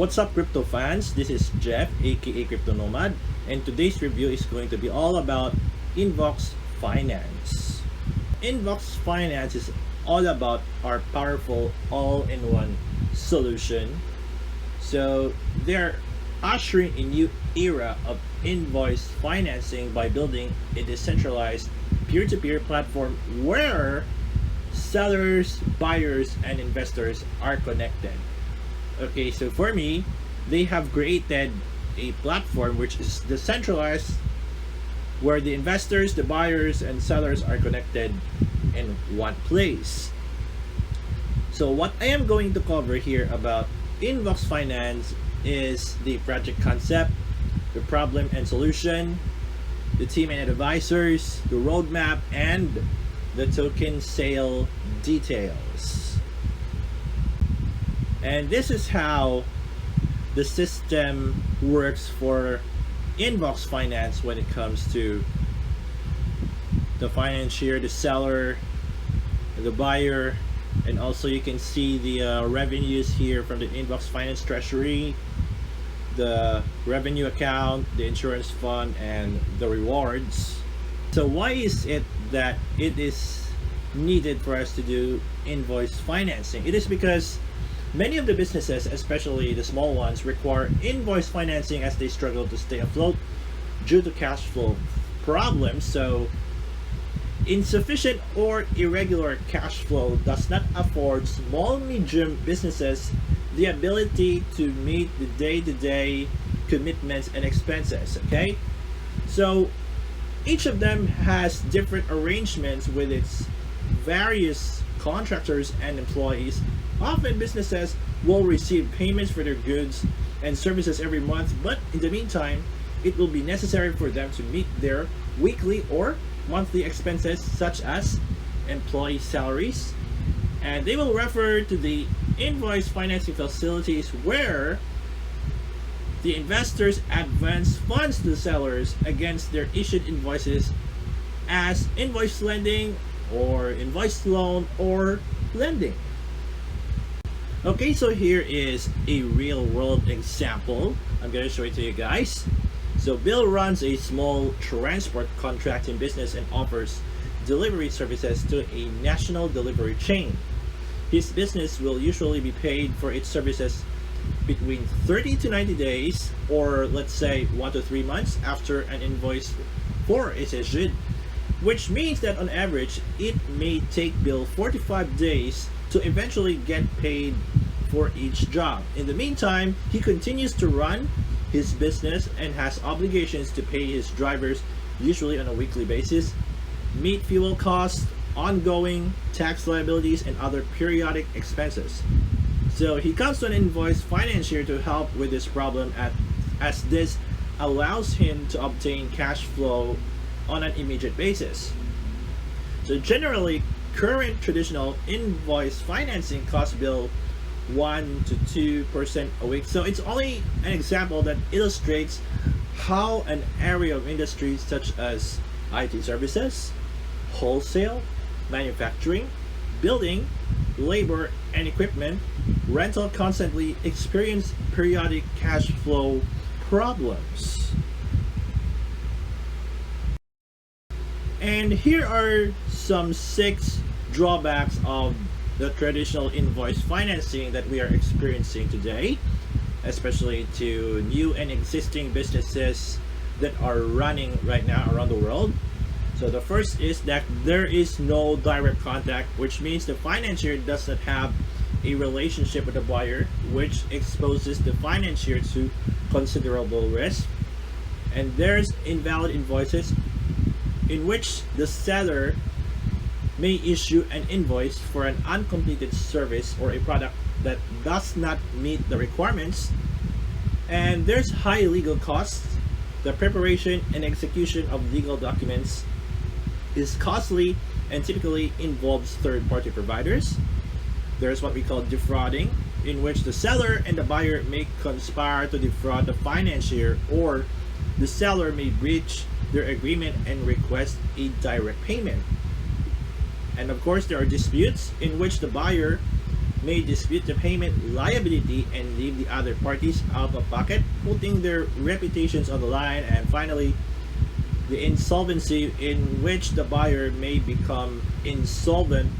What's up, crypto fans? This is Jeff, aka Crypto Nomad, and today's review is going to be all about Invox Finance. Invox Finance is all about our powerful all-in-one solution. So they're ushering a new era of invoice financing by building a decentralized peer-to-peer platform where sellers, buyers, and investors are connected. Okay, so for me, they have created a platform which is decentralized, where the investors, the buyers, and sellers are connected in one place. So what I am going to cover here about Invox Finance is the project concept, the problem and solution, the team and advisors, the roadmap, and the token sale details. And this is how the system works for Invox Finance when it comes to the financier, the seller, the buyer, and also you can see the revenues here from the Invox Finance treasury, the revenue account, the insurance fund, and the rewards. So why is it that it is needed for us to do invoice financing? It is because many of the businesses, especially the small ones, require invoice financing as they struggle to stay afloat due to cash flow problems. So insufficient or irregular cash flow does not afford small medium businesses the ability to meet the day-to-day commitments and expenses. Okay, so each of them has different arrangements with its various contractors and employees. Often businesses will receive payments for their goods and services every month, but in the meantime, it will be necessary for them to meet their weekly or monthly expenses such as employee salaries, and they will refer to the invoice financing facilities where the investors advance funds to the sellers against their issued invoices as invoice lending or invoice loan or lending. Okay, so here is a real world example. I'm going to show it to you guys. So Bill runs a small transport contracting business and offers delivery services to a national delivery chain. His business will usually be paid for its services between 30 to 90 days, or let's say 1 to 3 months after an invoice for is issued, which means that on average it may take Bill 45 days to eventually get paid for each job. In the meantime, he continues to run his business and has obligations to pay his drivers, usually on a weekly basis, meet fuel costs, ongoing tax liabilities, and other periodic expenses. So he comes to an invoice financier to help with this problem as this allows him to obtain cash flow on an immediate basis. So generally, current traditional invoice financing costs Bill 1 to 2% a week. So it's only an example that illustrates how an area of industries such as IT services, wholesale, manufacturing, building, labor and equipment, rental constantly experience periodic cash flow problems. And here are some 6 drawbacks of the traditional invoice financing that we are experiencing today, especially to new and existing businesses that are running right now around the world. So the first is that there is no direct contact, which means the financier does not have a relationship with the buyer, which exposes the financier to considerable risk. And there's invalid invoices, in which the seller may issue an invoice for an uncompleted service or a product that does not meet the requirements. And there's high legal costs. The preparation and execution of legal documents is costly and typically involves third-party providers. There's what we call defrauding, in which the seller and the buyer may conspire to defraud the financier, or the seller may breach their agreement and request a direct payment. And of course, there are disputes in which the buyer may dispute the payment liability and leave the other parties out of pocket, putting their reputations on the line. And finally, the insolvency, in which the buyer may become insolvent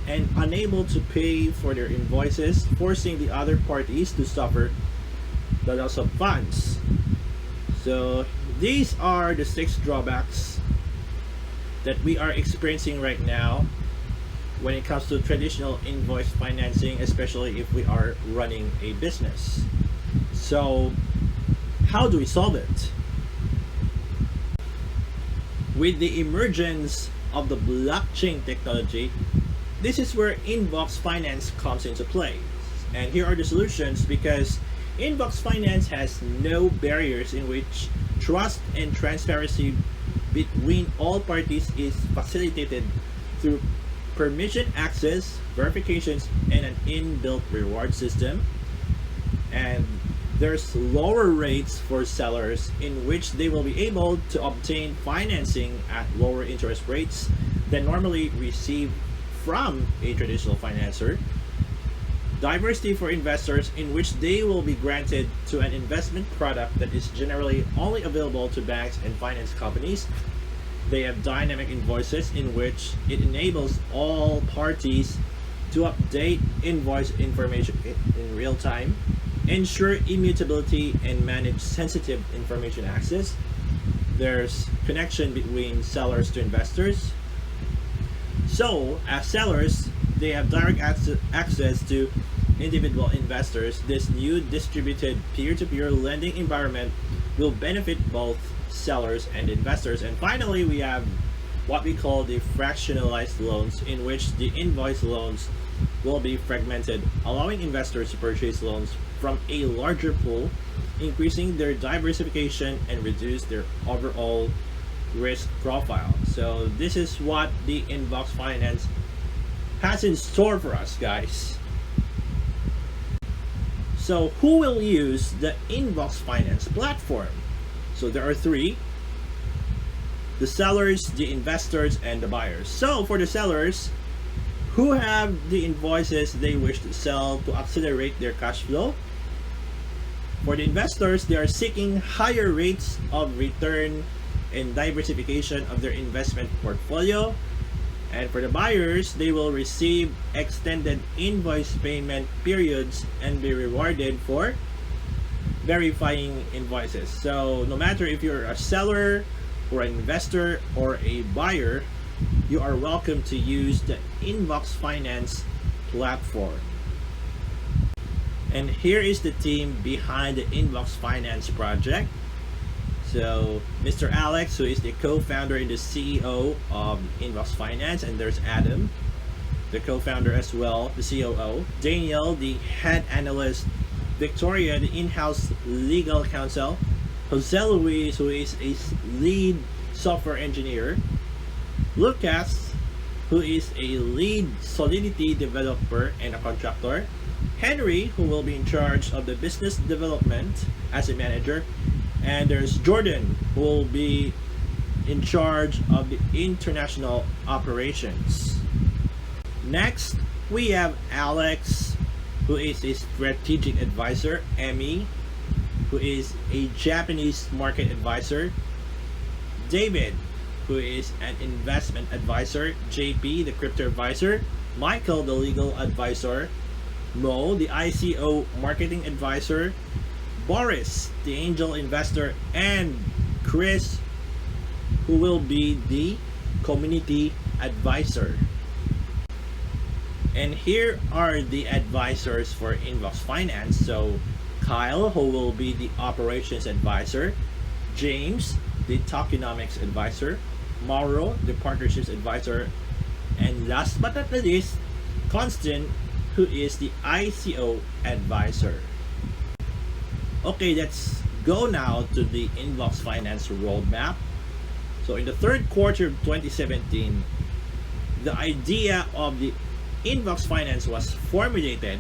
and unable to pay for their invoices, forcing the other parties to suffer the loss of funds. So these are the 6 drawbacks that we are experiencing right now when it comes to traditional invoice financing, especially if we are running a business. So how do we solve it? With the emergence of the blockchain technology, this is where Invox Finance comes into play. And here are the solutions, because Invox Finance has no barriers, in which trust and transparency between all parties is facilitated through permission access, verifications, and an inbuilt reward system. And there's lower rates for sellers, in which they will be able to obtain financing at lower interest rates than normally received from a traditional financer. Diversity for investors, in which they will be granted to an investment product that is generally only available to banks and finance companies. They have dynamic invoices, in which it enables all parties to update invoice information in real time, ensure immutability, and manage sensitive information access. There's connection between sellers to investors. So, as sellers, they have direct access to individual investors. This new distributed peer-to-peer lending environment will benefit both sellers and investors. And finally, we have what we call the fractionalized loans, in which the invoice loans will be fragmented, allowing investors to purchase loans from a larger pool, increasing their diversification and reduce their overall risk profile. So this is what the Invox Finance has in store for us, guys. So who will use the Invox Finance platform? So there are 3: the sellers, the investors, and the buyers. So for the sellers, who have the invoices they wish to sell to accelerate their cash flow. For the investors, they are seeking higher rates of return and diversification of their investment portfolio. And for the buyers, they will receive extended invoice payment periods and be rewarded for verifying invoices. So no matter if you're a seller or an investor or a buyer, you are welcome to use the Invox Finance platform. And here is the team behind the Invox Finance project. So Mr. Alex, who is the co-founder and the CEO of Invox Finance, and there's Adam, the co-founder as well, the COO, Daniel, the head analyst, Victoria, the in-house legal counsel, Jose Luis, who is a lead software engineer, Lucas, who is a lead Solidity developer and a contractor, Henry, who will be in charge of the business development as a manager, and there's Jordan, who will be in charge of the international operations. Next, we have Alex, who is a strategic advisor, Emmy, who is a Japanese market advisor, David, who is an investment advisor, JP, the crypto advisor, Michael, the legal advisor, Mo, the ICO marketing advisor, Boris, the angel investor, and Chris, who will be the community advisor. And here are the advisors for Invox Finance. So Kyle, who will be the operations advisor, James, the tokenomics advisor, Mauro, the partnerships advisor, and last but not least, Constant, who is the ICO advisor. Okay, let's go now to the Invox Finance roadmap. So in the third quarter of 2017, the idea of the Invox Finance was formulated,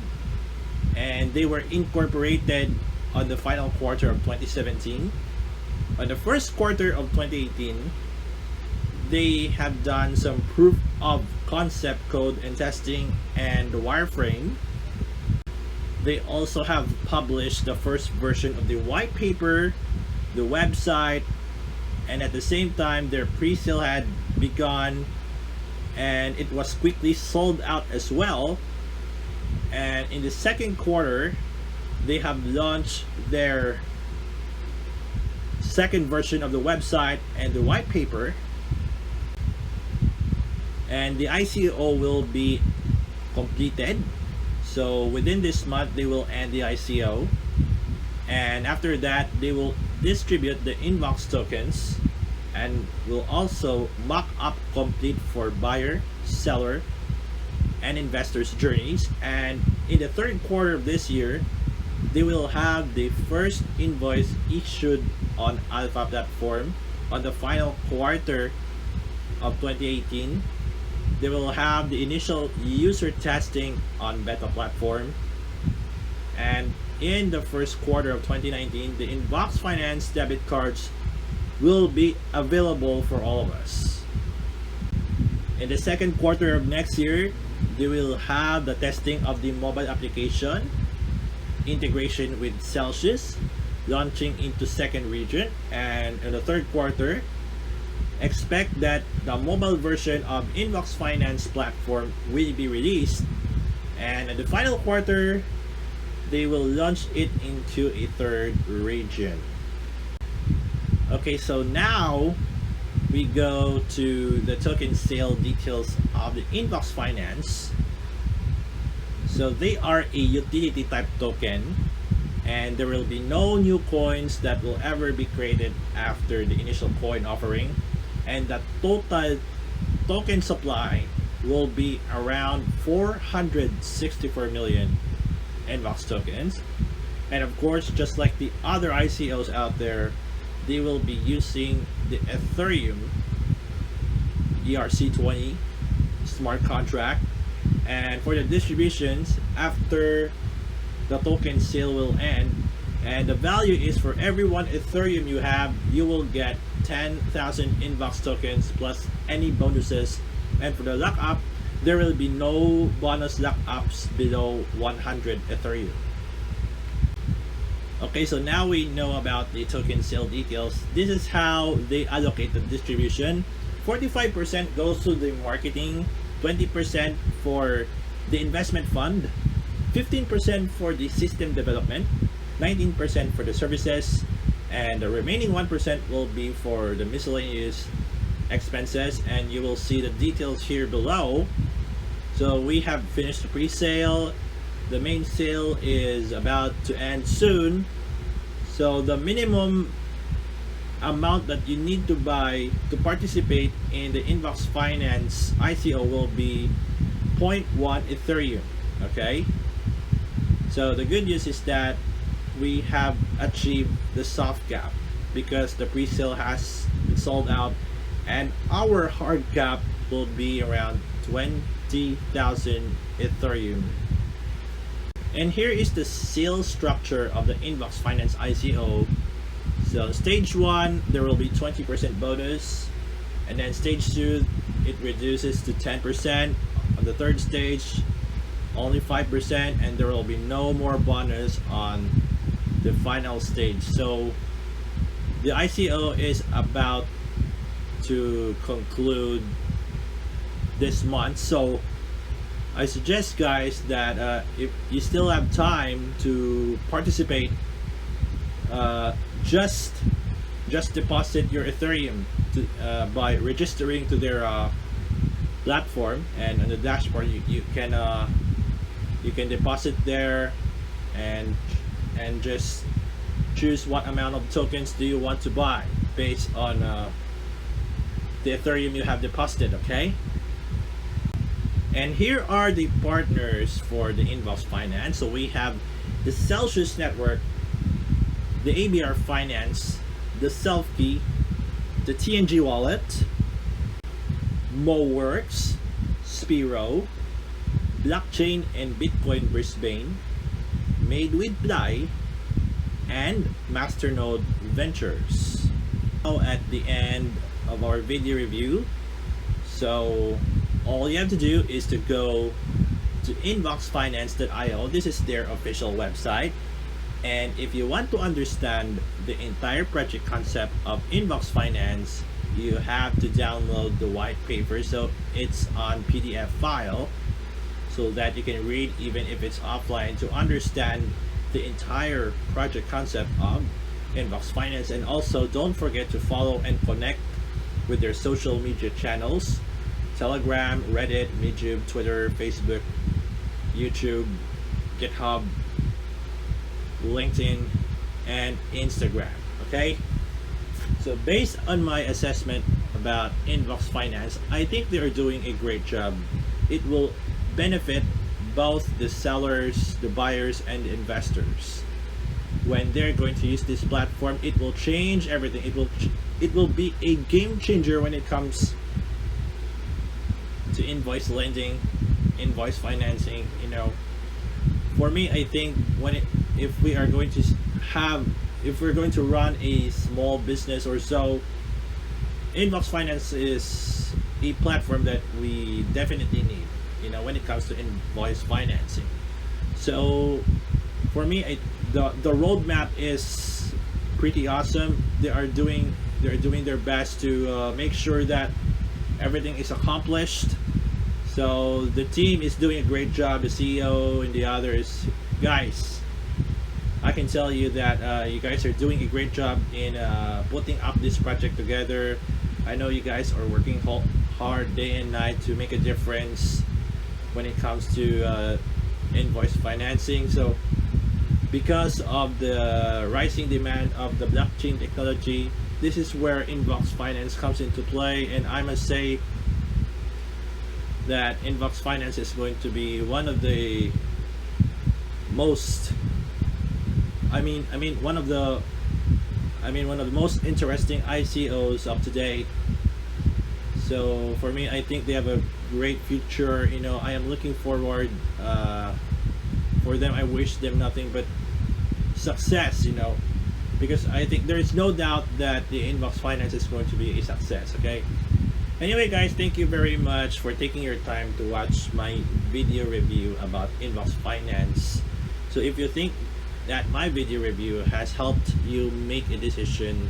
and they were incorporated on the final quarter of 2017. On the first quarter of 2018, they have done some proof of concept code and testing and wireframe. They also have published the first version of the white paper, the website, and at the same time their pre-sale had begun and it was quickly sold out as well. And in the second quarter, they have launched their second version of the website and the white paper, and the ICO will be completed. So within this month they will end the ICO, and after that they will distribute the Invox tokens and will also mock up complete for buyer, seller, and investors journeys. And in the third quarter of this year, they will have the first invoice issued on Alpha platform. On the final quarter of 2018, they will have the initial user testing on beta platform, and in the first quarter of 2019, the Invox Finance debit cards will be available for all of us. In the second quarter of next year, they will have the testing of the mobile application, integration with Celsius, launching into second region, and in the third quarter, expect that the mobile version of Invox Finance platform will be released, and in the final quarter, they will launch it into a third region. Okay, so now we go to the token sale details of the Invox Finance. So they are a utility type token, and there will be no new coins that will ever be created after the initial coin offering, and the total token supply will be around 464 million Invox tokens. And of course, just like the other ICOs out there, they will be using the Ethereum ERC20 smart contract. And for the distributions, after the token sale will end, and the value is for every one Ethereum you have, you will get 10,000 Invox tokens plus any bonuses. And for the lockup, there will be no bonus lockups below 100 Ethereum. Okay, so now we know about the token sale details. This is how they allocate the distribution. 45% goes to the marketing, 20% for the investment fund, 15% for the system development, 19% for the services, and the remaining 1% will be for the miscellaneous expenses. And you will see the details here below. So we have finished the pre-sale. The main sale is about to end soon. So the minimum amount that you need to buy to participate in the Invox Finance ICO will be 0.1 Ethereum. Okay, so the good news is that we have achieved the soft cap because the pre-sale has been sold out, and our hard cap will be around 20,000 Ethereum. And here is the sales structure of the Invox Finance ICO. So stage 1, there will be 20% bonus, and then stage 2, it reduces to 10%. On the third stage, only 5%, and there will be no more bonus on the final stage. So the ICO is about to conclude this month. So I suggest, guys, that if you still have time to participate, just deposit your Ethereum to, by registering to their platform, and on the dashboard you can deposit there and just choose what amount of tokens do you want to buy based on the Ethereum you have deposited. Okay. And here are the partners for the Invox Finance. So we have the Celsius Network, the ABR Finance, the Selfkey, the TNG Wallet, MoWorks, Spiro, Blockchain and Bitcoin Brisbane, Made with Ply, and Masternode Ventures. Now at the end of our video review, so all you have to do is to go to invoxfinance.io. This is their official website. And if you want to understand the entire project concept of Invox Finance, you have to download the white paper. So it's on PDF file so that you can read even if it's offline to understand the entire project concept of Invox Finance. And also don't forget to follow and connect with their social media channels: Telegram, Reddit, Medium, Twitter, Facebook, YouTube, GitHub, LinkedIn, and Instagram. Okay, so based on my assessment about Invox Finance, I think they are doing a great job. It will benefit both the sellers, the buyers, and the investors. When they're going to use this platform, it will change everything. It will be a game changer when it comes to invoice lending, invoice financing. You know, for me, I think if we're going to run a small business or so, Invox Finance is a platform that we definitely need, you know, when it comes to invoice financing. So for me, the roadmap is pretty awesome. They're doing their best to make sure that everything is accomplished. So the team is doing a great job, the CEO and the others. Guys, I can tell you that you guys are doing a great job in putting up this project together. I know you guys are working hard day and night to make a difference when it comes to invoice financing. So because of the rising demand of the blockchain technology, this is where Invox Finance comes into play. And I must say that Invox Finance is going to be one of the most one of the most interesting ICOs of today. So for me, I think they have a great future. You know, I am looking forward for them. I wish them nothing but success, you know, because I think there is no doubt that the Invox Finance is going to be a success. Okay, anyway guys, thank you very much for taking your time to watch my video review about Invox Finance. So if you think that my video review has helped you make a decision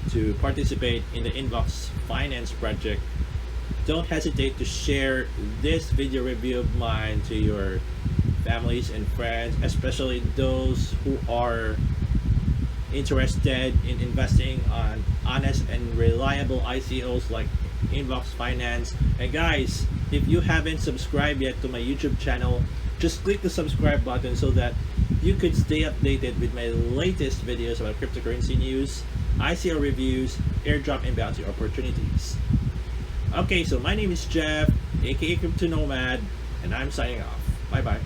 to participate in the Invox Finance project, don't hesitate to share this video review of mine to your families and friends, especially those who are interested in investing on honest and reliable ICOs like Invox Finance. And guys, if you haven't subscribed yet to my YouTube channel, just click the subscribe button so that you could stay updated with my latest videos about cryptocurrency news, ICO reviews, airdrop and bounty opportunities. Okay, so my name is Jeff, aka Crypto Nomad, and I'm signing off. Bye bye.